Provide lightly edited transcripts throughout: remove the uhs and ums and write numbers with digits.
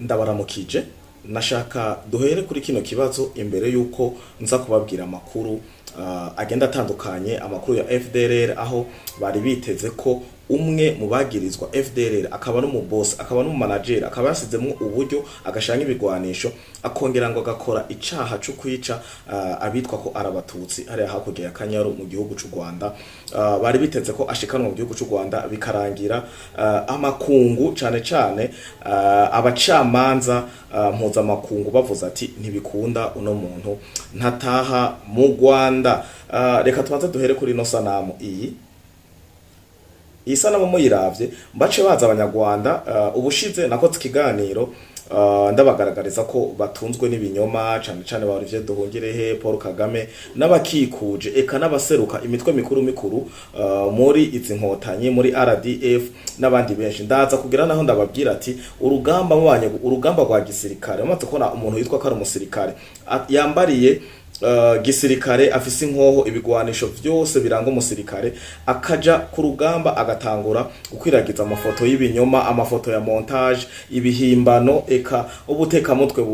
ndabaramukije nashaka duhere kuri kino kibazo imbere yuko nza kubabwira amakuru agenda atandukanye amakuru ya FDLR aho bari biteze ko umwe mu bagirizwa FDLR akaba no mu boss akaba no mu manager akaba yasizemo uburyo agashanga ibigwanisho akongera ngo agakora icaha cyo kwica abitwa ko arabatutsi ari hakurya ya Kanyaru mu gihugu cy'u Rwanda. Bari biteze ko ashikanwa mu gihugu cy'u Rwanda bikarangira amakungu cane cane abacamanza mpuza makungu bavuze ati ntibikunda uno muntu ntataha mu Rwanda. Reka tubanze duhere kuri no sanamu iyi sanamu muyiravye mbace baza abanyarwanda ubushize nako ikiganiro ndabagaragariza ko batunzwe n'ibinyoma cyane cyane ba Olivier Nduhungirehe Paul Kagame n'abakikuje eka n'abaseruka imitwe mikuru muri izi nkotanyi muri RDF n'abandi benshi ndaza kugira naho ndababwira ati urugamba rwa gisirikare amaze kubona umuntu yitwa ko ari umusirikare yambariye gisirikare afise inkoho ibigwanisho byose biranga umusirikare akaja ku rugamba agatangura gukwiragiza amafoto y'ibinyoma amafoto ya montage ibihimbano eka ubuteka mutwe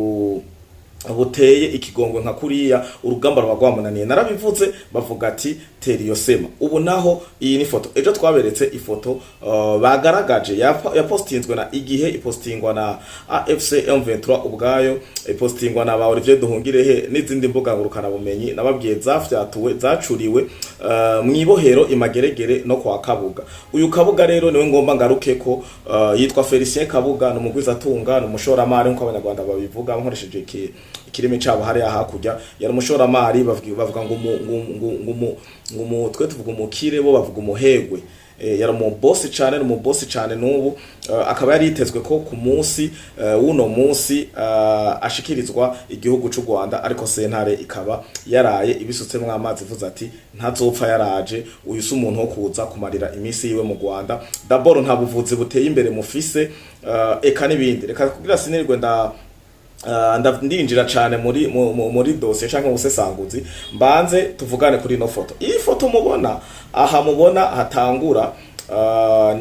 buteye ikigongwe nka kuriya urugamba rwagwamunaniye narabivuze bavuga ati teriyo sema ubu naho iyi ni foto ejo twaberetse ifoto bagaragaje yapostinzwe na igihe ipostingwa na AFC M23 ubwayo ipostingwa na ba Olivier Nduhungirehe n'izindi mbuga ngurukana bumenyi nababwiye zafyatuwe zacuriwe mwibohero imageregere no kwa Kabuga. Uyu Kabuga rero niwe ngomba ngaruke ko yitwa Felicien Kabuga numugwiza atunga n'umushoramari nko abanyarwanda babivuga nkoresheje ikirimi cabo hari hakurya yari umushoramari bavuga ngo twe tuvuga umukire bo bavuga umuhegwe yari mu boss cyane n'ubu akaba yari yitezwe ko ku munsi uno munsi ashikirizwa igihugu cy'u Rwanda ariko sentare ikaba yaraye ibisutsemo amazi ivuze ati ntazopfa yaraje uyu si umuntu wo kuza kumarira iminsi yiwe mu Rwanda d'abord nta buvuzi buteye imbere mufise eka n'ibindi reka kugira sinirwe ndinjira cyane muri dossier canke ubusesanguzi mbanze tuvugane kuri no foto. Iyi foto mubona hatangura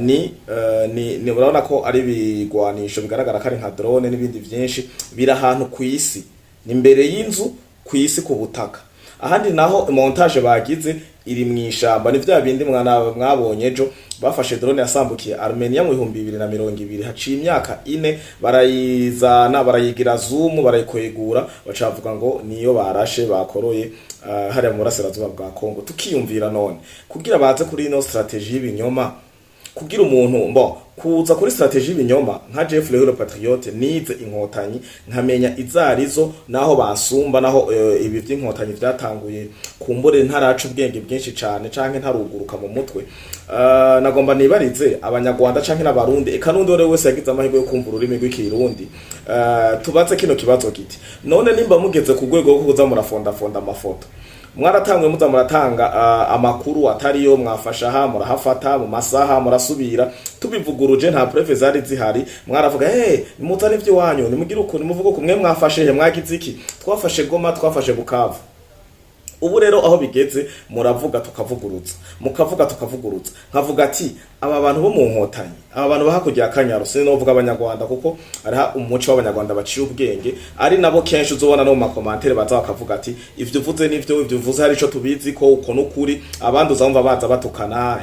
ni urabona ko ari bigwanisho bigaragara ko ari nka drone n'ibindi byinshi biri ahantu ku isi ni imbere y'inzu ku isi ku butaka ahandi naho montage bagize iri mwishamba ni vya bindi mwabonye ejo bafashe drone yasambukiye Armenia mu 2020 haciye imyaka 4 barayizana barayigira zoom barayikwegura bacavuga ngo niyo barashe bakoroye hari mu burasirazuba bwa Kongo. Tukiyumvira none kugira baze kuri ino strategie y'ibinyoma kugira umuntu kuza kuri strategie y'ibinyoma nka Jeff Le Patriote nize inkotanyi nkamenya izarizo naho basumba naho ibi by'inkotanyi byatanguye kumbure ntaraca ubwenge bwinshi cyane canke ntaruguruka mu mutwe. Nagomba nibarize abanyarwanda canke n'abarundi eka nundi wese yagize amahirwe yo kumva ururimi rw'ikirundi tubatse kino kibazo giti none nimba mugeze ku rwego rwo kuza murafonda amafoto mwaratangwe muratanga amakuru atariyo mwafasha murahafata mu masaha murasubira tubivuguruje nta preuve zari zihari mwaravuga nimutane ibyo wanyu nimugira ukuntu muvuga ko mwe mwafashe mwagize iki twafashe Goma twafashe Bukavu. Ubu rero aho bigeze muravuga tukavugurutsa mukavuga tukavugurutsa nkavuga ati aba bantu bo mu nkotanyi aba bantu bahakurya Kanyaru sinovuga abanyarwanda kuko ari umuco w'abanyarwanda baciye ubwenge ari nabo kenshi uzobona no mu makomantere baza bakavuga ati ivyo uvuze nivyo ivyo uvuze hari ico tubizi ko uko n'ukuri abandi uzamva baza batukana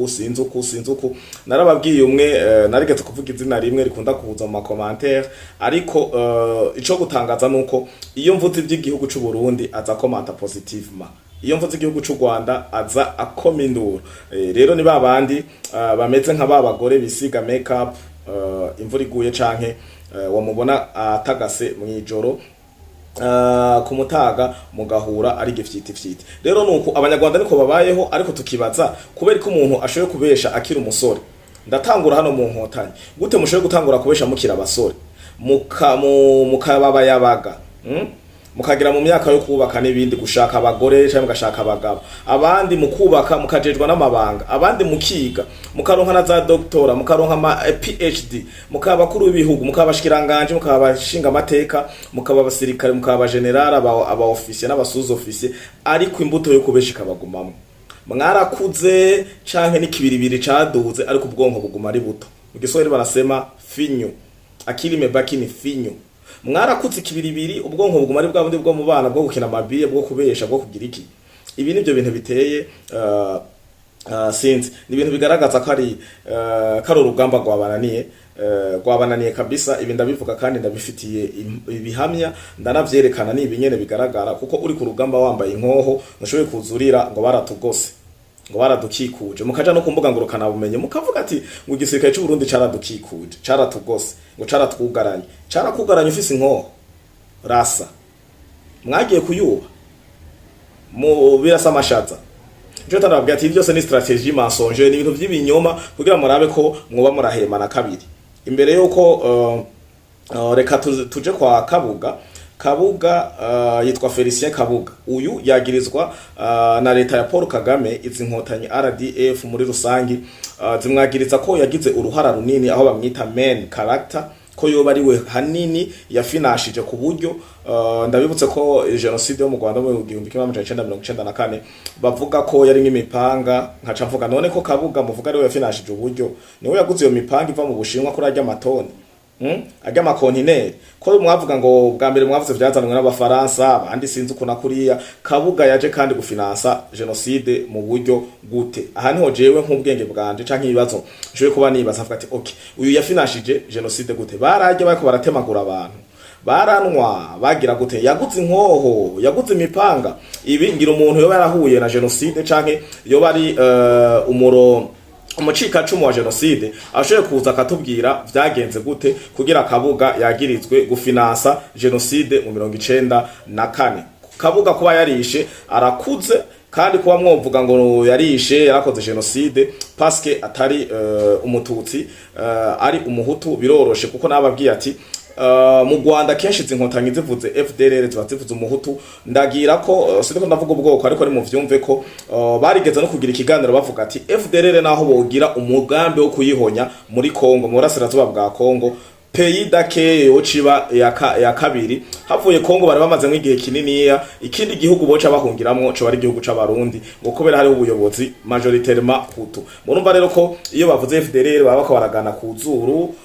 sinzuku narababwiye umwe narigeze kuvuga izina rimwe rikunda kuza mu makomantere ariko ico gutangaza nuko iyo mvuze iby'igihugu cy'u Burundi aza komanta positivement iyo mvuze igihugu cy'u Rwanda aza akomindura rero ni babandi bameze nka babagore bisiga makeup imvura iguye canke wamubona atagase mu ijoro kumutaga mugahura ari gifyiti rero nuko abanyarwanda niko babayeho ariko tukibaza kubera ko umuntu ashoye kubesha akiri umusore ndatangura hano mu nkotanyi gute mushoye gutangura kubesha mukira abasore mukababa yabaga mukagira mu myaka yo kubaka n'ibindi gushaka abagore cyangwa mugashaka abagabo abandi mukubaka mukajejwa n'amabanga abandi mukiga mukaronka na za doctora mukaronka ama PhD mukaba kuri ibihugu mukabashikiranganje mukabashinga amateka mukaba abasirikare mukaba general aba officier n'abasuzo officier ariko imbuto yo kubeshika bagumamwe mwarakuze canke n'ikibiribiri caduze ariko ubwonko buguma ari buto mu giswahili barasema finyu akili imebaki ni finyu. Mwarakutse ikibiribiri, ubwonko buguma ari bwa bundi bwo mu bana bwo gukina amabiye, bwo kubesha, bwo kugira iki. Ibi nivyo bintu biteye sinzi ni ibintu bigaragaza ko ari urugamba rwabananiye kabisa. Ibi ndabivuga kandi ndabifitiye ibihamya, ndanavyerekana ni ibinyene bigaragara, kuko uri ku rugamba wambaye inkoho ntushoboye kuzurira ngo baratugose, ngo baradukikuje, mukaja no kumbuga ngurukana bumenye mukavuga ati ngo igisirikare cy'u Burundi caradukikuje, caratugose, ngo caratwugaranye. Carakugaranye ufise inkoho rasa, mwagiye kuyuba mu birasa amashaza. Njo tarabwira ati byose ni strategie mensonge, ni ibintu by'ibinyoma kugira murabe ko mwoba murahemana kabiri. Imbere yuko reka tuje kwa Kabuga yitwa Felicien Kabuga. Uyu yagirizwa na leta ya Paul Kagame, izi nkotanyi RDF muri rusangi zimwagiriza ko yagize uruhara runini, aho bamwita main character, ko yoba ari we hanini yafinashije ku buryo ndabibutse ko genocide yo mu Rwanda mu 1994 bavuga ko yari nk'imipanga, nkaca mvuga none ko Kabuga muvuga ari we yafinashije uburyo, niwe yaguze iyo mipanga iva mu Bushinwa kuri ajya amatoni ajya amakontineri, ko mwavuga ngo bwa mbere mwavuze byazanwe n'abafaransa, abandi sinzi uko nakuriya. Kabuga yaje kandi gufinansa genocide mu buryo gute? Aha niho jewe nk'ubwenge bwanje canke ibibazo nshobye kuba nibaza, mvuga ati okay, uyu yafinashije genocide gute? Baraje bariko baratemagura abantu, baranwa, bagira gute? Yaguze inkoho, yaguze imipanga. Ibi ngira umuntu yoba yarahuye na genocide canke yoba ari umucikacumu wa genocide ashoboye kuza akatubwira vyagenze gute kugira Kabuga yagirizwe gufinansa genocide mu 1994. Kabuga kuba yarishe arakuze, kandi kuba mwovuga ngo yarishe yarakoze genocide paske atari umututsi ari umuhutu biroroshe, kuko nababwiye ati mu Rwanda kenshi zinkotanyi zivuze FDLR zivuze umuhutu. Ndagira ko siko ndavuga ubwoko, ariko ari mu vyumve ko barigeze no kugira ikiganiro bavuga ati FDLR naho bogira umugambi wo kuyihonya muri Kongo, mu burasirazuba bwa Kongo, pays dake yociba ya kabiri havuye Kongo, bari bamaze nk'igihe kinini ikindi gihugu boca bahungiramwo cyo bari igihugu c'abarundi, ngo kubera hari ubuyobozi majoritairement Hutu. Murumva rero ko iyo bavuze FDLR baba ko baragana ku zuru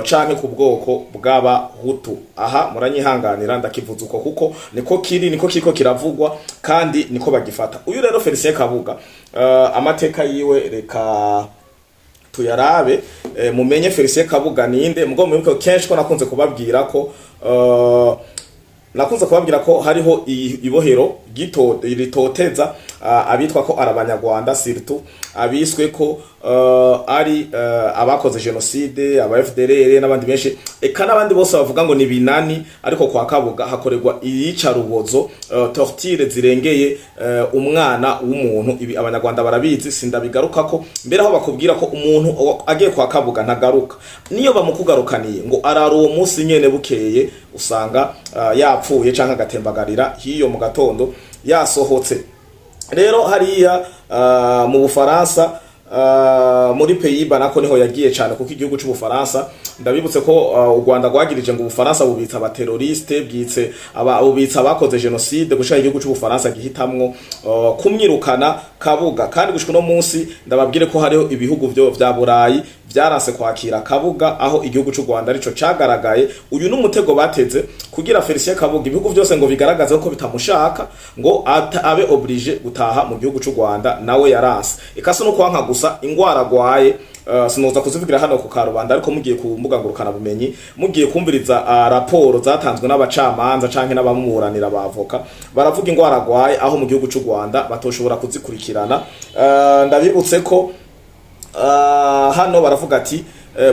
canke ku bwoko bw'aba Hutu. Aha muranyihanganira ndakivuza uko, kuko niko kiriko kiravugwa kandi niko bagifata. Uyu rero Felicien Kabuga amateka yiwe reka tuyarabe mumenye Felicien Kabuga ninde. Mugabo mwibuke kenshi ko nakunze kubabwira ko hariho ibohero ritoteza abitwa ko arabanyarwanda, surtout abiswe ko ari abakoze genocide, aba FDLR n'abandi benshi, eka n'abandi bose bavuga ngo ni binani. Ariko kwa Kabuga hakorerwa iyica rubozo, torture zirengeye umwana w'umuntu. Ibi abanyarwanda barabizi, sindabigaruka ko mbere aho bakubwira ko umuntu agiye kwa Kabuga ntagaruka. Niyo bamukugarukaniye ngo arara uwo munsi nyene bukeye usanga yapfuye canke agatembagarira hiyo mu gatondo yasohotse. Rero hariya mu Bufaransa muri Pays-Bas nako niho yagiye cyane, kuko igihugu cy'Ubufaransa ndabibutse ko u Rwanda rwagirije ngo Ubufaransa bubitsa abateroriste, bubitsa abakoze genocide, gushaka igihugu cy'Ubufaransa gihitamwo kumwirukana Kabuga. Kandi gushika no munsi ndababwire ko hariho ibihugu vya Burayi byaranse kwakira Kabuga, aho igihugu cy'u Rwanda arico cagaragaye. Uyu n'umutego bateze kugira Felicien Kabuga ibihugu byose ngo bigaragaze ko bitamushaka, ngo abe oblige gutaha mu gihugu cy'u Rwanda, nawe yaranse. Ikase no kwanka gusa ingwara gwaye sinoza kuzivugira hano ku Karubanda, ariko mugiye ku mbuga ngurukana bumenyi, mugiye kumviriza raporo zatanzwe n'abacamanza canke n'abamuburanira abavoka, baravuga ingwara gwaye aho mu gihugu cy'u Rwanda batoshobora kuzikurikirana. Ndabibutse ko hano baravuga ati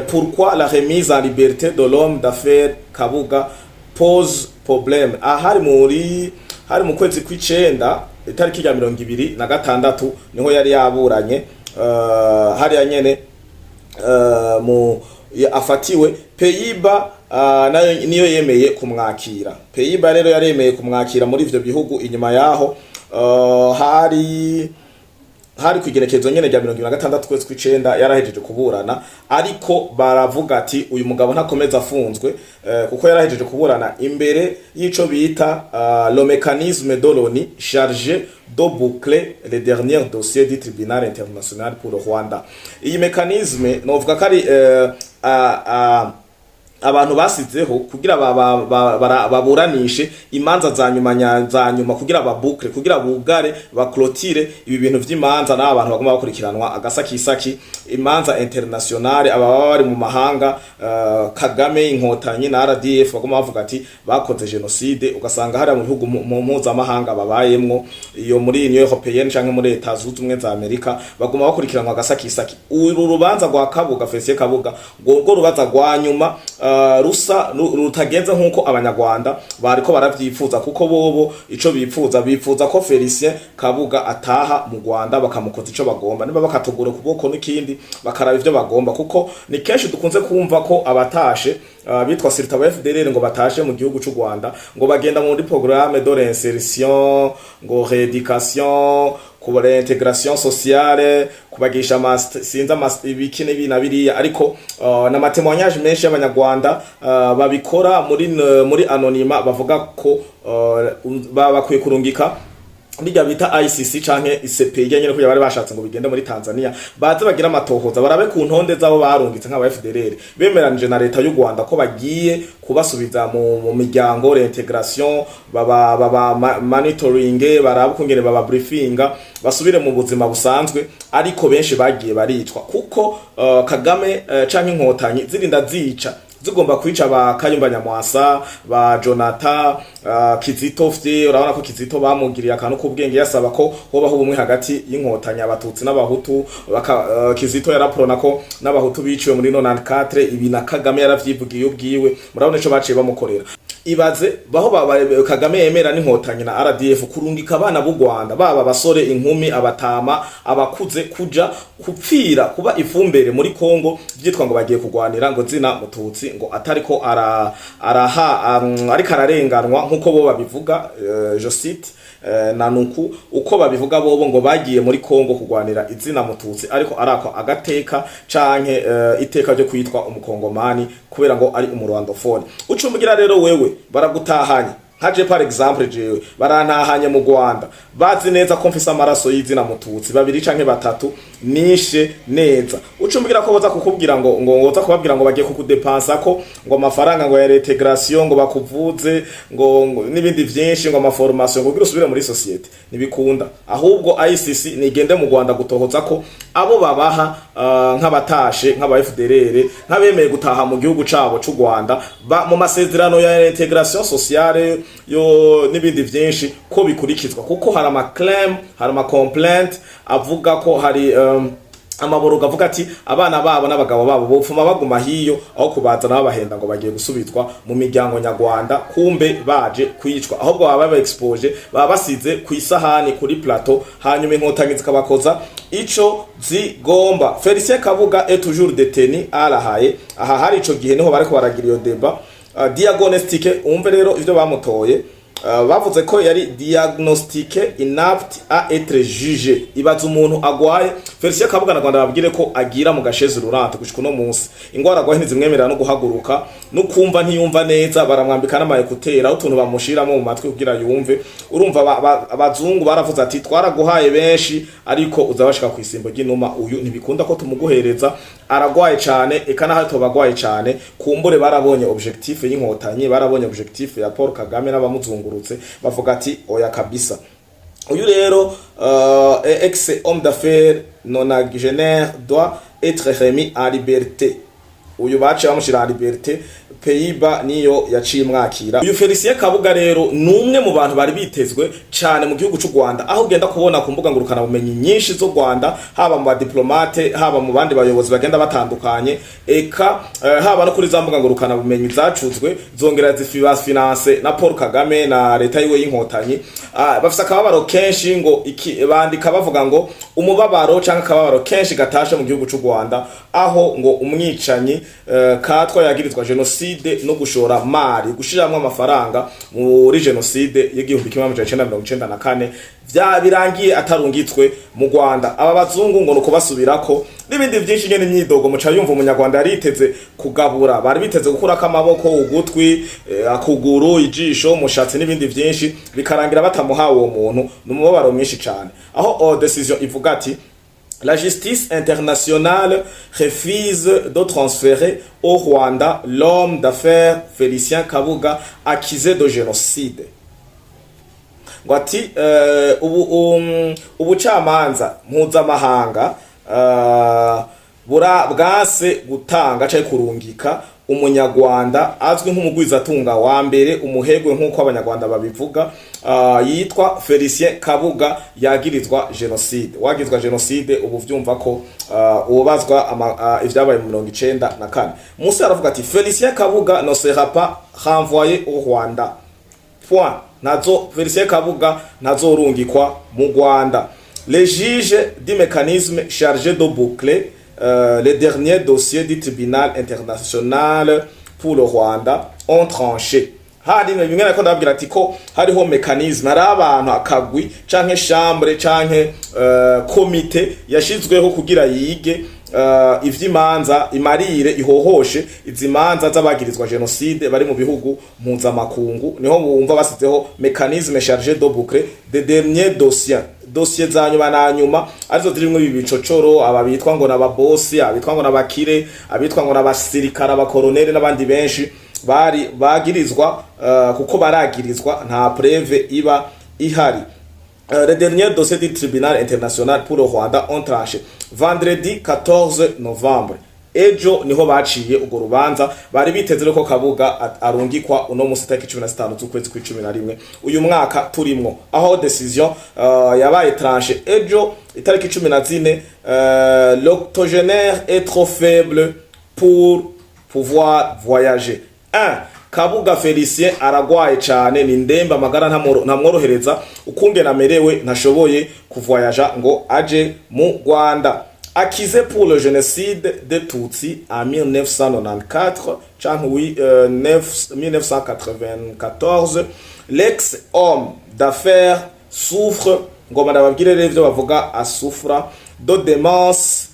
pourquoi la remise en liberté de l'homme d'affaires Kabuga pose problème. Hari mu kwezi kw'icenda itariki ya 26 niho yari yaburanye hari nyene afatiwe. Pays-Bas nayo niyo yemeye kumwakira. Pays-Bas rero yaremeye kumwakira muri ivyo bihugu. Inyuma yaho hari kwigerekezo nyene rya 26 kwezi kw'icenda yarahejeje kuburana, ariko baravuga ati uyu mugabo ntakomeza afunzwe kuko yarahejeje kuburana imbere y'ico bita le mécanisme de l'ONU chargé de boucler les derniers dossiers du tribunal international pour le Rwanda. Iyi mécanisme novuga kari abantu basizeho kugira baburanishe imanza za nyuma kugira babukre kugira bugare baklotire ibi bintu vy'imanza n'abantu bagomba bakurikiranwa agasakisaki imanza internationale ababa bari mu mahanga Kagame inkotanyi na RDF bagomba bavuga ati bakoze genocide ugasanga hari mu bihugu mu mpuzamahanga babayemwo iyo muri Union Européenne canke muri Leta Zunze Ubumwe za Amerika bagomba bakurikiranwa agasakisaki uru rubanza rwa Kabuga Felicien Kabuga ngo rubaza rwa nyuma rusa rutagenze nkuko abanyarwanda bariko baravyifuza kuko bobo ico bifuza ko Felicien Kabuga ataha mu Rwanda bakamukoza ico bagomba niba bakatugura kuboko n'ikindi bakaraba ivyo bagomba kuko ni kenshi dukunze kumva ko abatashe bitwa Sirta wa FDLR ngo batashe mu gihugu cy'u Rwanda ngo bagenda muri programme de réinsertion ngo rééducation kuba intégration sociale kubagisha sinza ibikine binabiriya ariko na matemoignage menshi y'abanyarwanda babikora muri anonyma bavuga ko bakwiye kurungika bijya bita ICC canke ICP nyene kuya bari bashatse ngo bigende muri Tanzania baze bagira amatohoza barabe ku ntonde zabo barungitse nk'aba FDLR bemeranije na leta y'u Rwanda ko bagiye kubasubiza mu miryango reintegration baba monitoring barabe kungene baba briefinga basubire mu buzima busanzwe ariko benshi bagiye baricwa kuko Kagame canke inkotanyi zirinda zica zigomba kwica ba Kayumba Nyamwasa ba Jonathan Kizito fye urabona ko Kizito bamugiriye akantu k'ubwenge yasaba ko hobaho ubumwe hagati y'inkotanyi abatutsi n'abahutu Kizito yaraprona ko n'abahutu biciwe muri 94 ibi na Kagame yaravyivugiye ubwiwe murabona ico baciye bamukorera ibaze baho Kagame yemera n'inkotanyi na RDF kurungika abana b'u Rwanda baba basore inkumi abatama abakuze kuja kupfira kuba ifumbere muri Kongo byitwa ngo bagiye kugwanira ngo zina mututsi ngo atariko ariko ararenganwa nkuko bo babivuga je cite nanuku uko babivuga bobo ngo bagiye muri Kongo kugwanira izina mututsi ariko arako agateka canke iteka ryo kwitwa umukongomani kubera ngo ari umurwandofone ucumugira rero wewe baragutahanye haje par exemple jewe barantahanye mu Rwanda bazi neza ko mfise amaraso y'izina mututsi babiri canke batatu nishe neza ucumugira ko boza kukubwira ngo ngoza kubabwira ngo bagiye kukudepansa ko ngo amafaranga ngo ya reintegration ngo bakuvuze ngo nibindi vyinshi ngo amaformation ngo usubire muri societe nibikunda ahubwo ICC nigende mu Rwanda gutohoza ko abo babaha nk'abatashe nk'aba FDLR nk'abemeye gutaha mu gihugu cabo c'u Rwanda mu masezerano ya reintegration sociale yo nibindi vyinshi ko bikurikizwa kuko hari ama claim hari ama complaint avuga ko hari amaboro gavuga ati abana babo n'abagabo babo bopfuma baguma hiyo aho kubaza n'abahenda ngo bagiye gusubizwa mu miryango nyarwanda kumbe baje kwicwa ahubwo baba expose baba basize ku isahani kuri plateau hanyuma inkotanyi zikabakoza ico zigomba Felicien Kabuga est toujours détenu arahaye aha hari ico gihe niho bariko baragira iyo débat diagnostique umve rero ivyo bamutoye bavuze ko yari diagnostiqué inapte à être jugé ibaza umuntu agwaye Felicien Kabuga na Rwanda babwire ko agira mu gasheze rurante gushika no munsi ingwara agwaye ntizimwemerera no guhaguruka no kumva ntiyumva neza baramwambika n'amayekutera utuntu bamushiramo mu matwi kugira yumve urumva abazungu baravuze ati twaraguhaye benshi ariko uzabashika kwisimbo ry'inuma uyu ntibikunda ko tumuguhereza aragwaye cyane eka naho tobagwaye cyane kumbure barabonye objectif y'inkotanyi barabonye objectif ya Paul Kagame n'abamuzungurutse bavuga ati oya kabisa uyu rero ex homme d'affaires nonagénaire doit être remis en liberté uyu baciye bamushira en liberté Pays-Bas niyo yaciye mwakira uyu Felicien Kabuga rero numwe mu bantu bari bitezwe cyane mu gihugu cy'u Rwanda aho ugenda kubona ku mbuga ngurukana bumenyi nyinshi zo Rwanda haba mu diplomate haba mu bandi bayobozi bagenda batandukanye eka haba no kuri za mbuga ngurukana bumenyi zacuzwe zongera finance na Paul Kagame na leta yiwe y'inkotanyi bafise akababaro kenshi ngo bandika bavuga ngo umubabaro canke akababaro kenshi gatashe mu gihugu cy'u Rwanda aho ngo umwicanyi katwa yagirizwa genocide no gushora mari gushiramwe amafaranga muri genocide y'igihumbi 1994 vya birangiye atarungitswe mu Rwanda aba bazungu ngo nuko basubirako n'ibindi byinshi nyene imyidogo muca yumva umunyarwanda yariteze kugabura bari biteze gukura kamaboko ugutwi akuguru ijisho umushatsi n'ibindi byinshi bikarangira batamuhawe uwo muntu n'umubabaro mwinshi cyane aho decision ivuga ati La justice internationale refuse de transférer au Rwanda l'homme d'affaires Félicien Kabuga accusé de génocide. Ngo ati ubucamanza mpuzamahanga bwase gutanga cyangwa kurungika umunyarwanda azwi nk'umugwizatunga wa mbere umuhegwe nk'uko abanyarwanda babivuga, yitwa Félicien Kabuga yagirizwa genocide. Wagizwa genocide ubu vyumva ko ubazwa ivyabaye mu 1994. Musi aravuga ati Félicien Kabuga ne sera pas renvoyé au Rwanda. Point. Félicien Kabuga ntazorungikwa mu Rwanda. Les juges du mécanisme chargé de boucler les derniers dossiers du tribunal international pour le Rwanda ont tranché. Hari bimwe nako ndabwira ati ko hariho mechanisme, hari abantu akagwi canke chambre canke komite yashizweho kugira yige ivyimanza imarire ihohoshe izimanza z'abagirizwa genocide bari mu bihugu mpuzamakungu. Niho bumva basizeho mechanisme chargé de boucler des derniers dossiers za nyuma na nyuma, arizo zirimwe ibicocoro, ababitwa ngo n'ababosi, abitwa ngo n'abakire, abitwa ngo n'abasirikara, abakoloneli n'abandi benshi bari bagirizwa kuko baragirizwa nta preuve iba ihari. Les derniers dossiers du tribunal international pour le Rwanda ont tranché vendredi 14 novembre. Ejo niho baciye ugo rubanza, bari biteze ko Kabuga arungikwa uno musi tariki 15 z'ukwezi kwa 11 uyu mwaka turimwo, aho decision yabaye tranché ejo itariki 14. L'octogénaire est trop faible pour pouvoir voyager. 1. Kabuga Félicien aragwaye cyane, ni ndemba amagara ntamworohereza, ukungena merewe ntashoboye kuvoyaja ngo aje mu Rwanda. Accusé pour le génocide des Tutsis en 1994, 1994, l'ex-homme d'affaires souffre, ngoma ndababwire revyo bavuga asufra, de démence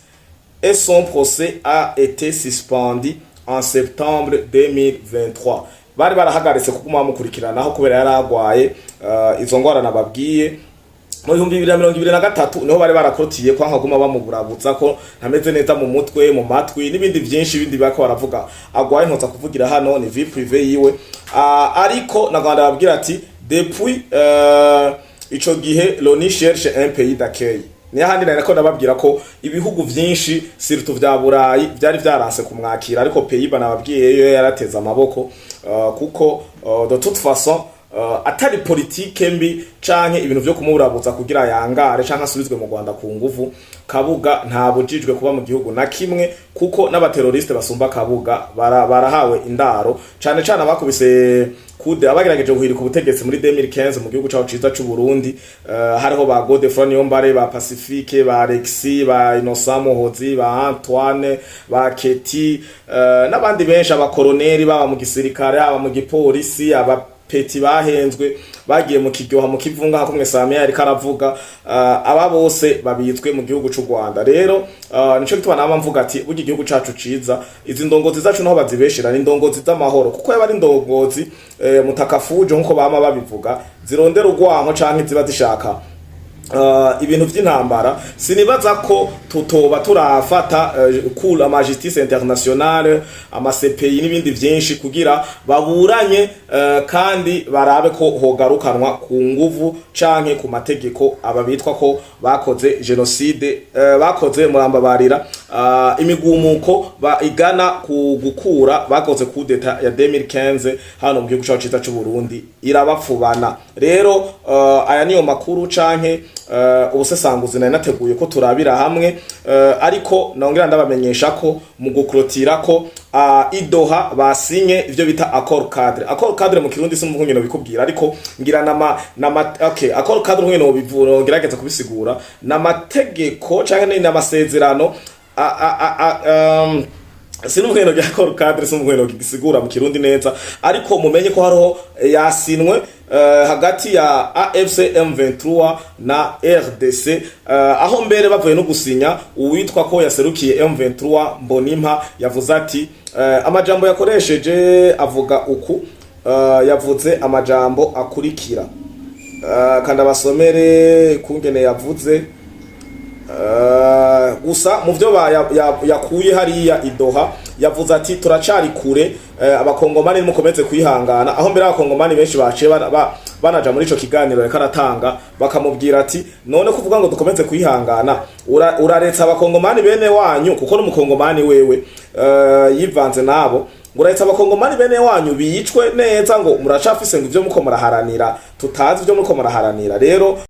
et son procès a été suspendu en septembre 2023. Bari barahagaritse kuguma bamukurikiranaho kubera yaragwaye izo ngwara nababwiye. Mu 2023 niho bari barakotiye kwa nkaguma bamuburabuza ko ntameze neza mu mutwe, mu matwi n'ibindi byinshi bindi bako baravuga agwaye ntoza kuvugira hano ni vie privée yiwe. Ariko naganda babwira ati depuis ico gihe l'ONU cherche un pays d'accueil. Niya handi nako nababwira ko ibihugu vyinshi surtout vya Burayi byari vyaranse kumwakira, ariko Pays-Bas nababwiye yo yarateza amaboko kuko de toute façon atari politike mbi canke ibintu vyo kumuburabuza kugira yangare canke asubizwe mu Rwanda ku nguvu. Kabuga ntabujijwe kuba mu gihugu na kimwe, kuko n'abateroriste basumba Kabuga barahawe indaro cane cane abakubise kude abagerageje guhirika ubutegetsi muri 2015 mu gihugu cyaho ciza cy'u Burundi. Hariho ba Godefroid Niyombare, ba Pacifique, ba Alexis, ba Innocent Muhozi, ba Antoine, ba Keti n'abandi benshi, abakoloneli baba mu gisirikare, aba mu gipolisi, aba peti bahenzwe bagiye mu kiryoha mu kivunga hakumwe Samia yari karavuga. Aba bose babitswe mu gihugu cy'u Rwanda. Rero nico gituma nama mvuga ati burya igihugu cacu ciza, izi ndongozi zacu naho bazibeshera ni ndongozi z'amahoro, kuko yaba ari ndongozi mutakafuje nkuko bama babivuga zirondera urwanko canke ziba zishaka ibintu vy'intambara. Sinibaza ko tutoba turafata kula ama justice internationale, ama CPI n'ibindi vyinshi kugira baburanye kandi barabe ko hogarukanwa ku nguvu canke ku mategeko ababitwa ko bakoze genocide, bakoze murambabarira imigumuko igana ku gukura bakoze coup d'etat ya 2015 hano mu gihugu cyacu cy'u Burundi irabapfubana. Rero aya niyo makuru canke ubusesanguzi nari nateguye ko turabira hamwe, ariko nongera ndabamenyesha ko mu gukrotira ko idoha basinye ivyo bita accord cadre. Accord cadre mu Kirundi si mvugo ngeno bikubwira, ariko ngira okay, accord cadre ngeno bivuro ngerageza kubisigura n'amategeko canke n'amasezerano sinumweno gya accord cadre sinumweno gisigura mu Kirundi neza, ariko mumenye ko hariho yasinwe hagati ya AFC M23 na RDC, aho mbere bavuye no gusinya uwitwa ko yaserukiye M23 Mbonimpa yavuze ati amajambo yakoresheje avuga uku, yavuze amajambo akurikira kandi abasomere kungene yavuze. gusa mu byo yakuye hariya idoha yavuze ati turacari kure, abakongomani mukomeze kwihangana, aho mbere abakongomani benshi baciye banaja muri ico kiganiro reka aratanga bakamubwira ati none kuvuga ngo dukomeze kwihangana uraretsa abakongomani bene wanyu, kuko n'umukongomani wewe yivanze nabo, ngo urahetse abakongomani bene wanyu biyicwe neza, ngo muracafise ngo ivyo muko muraharanira tutazi ivyo muko muraharanira. Rero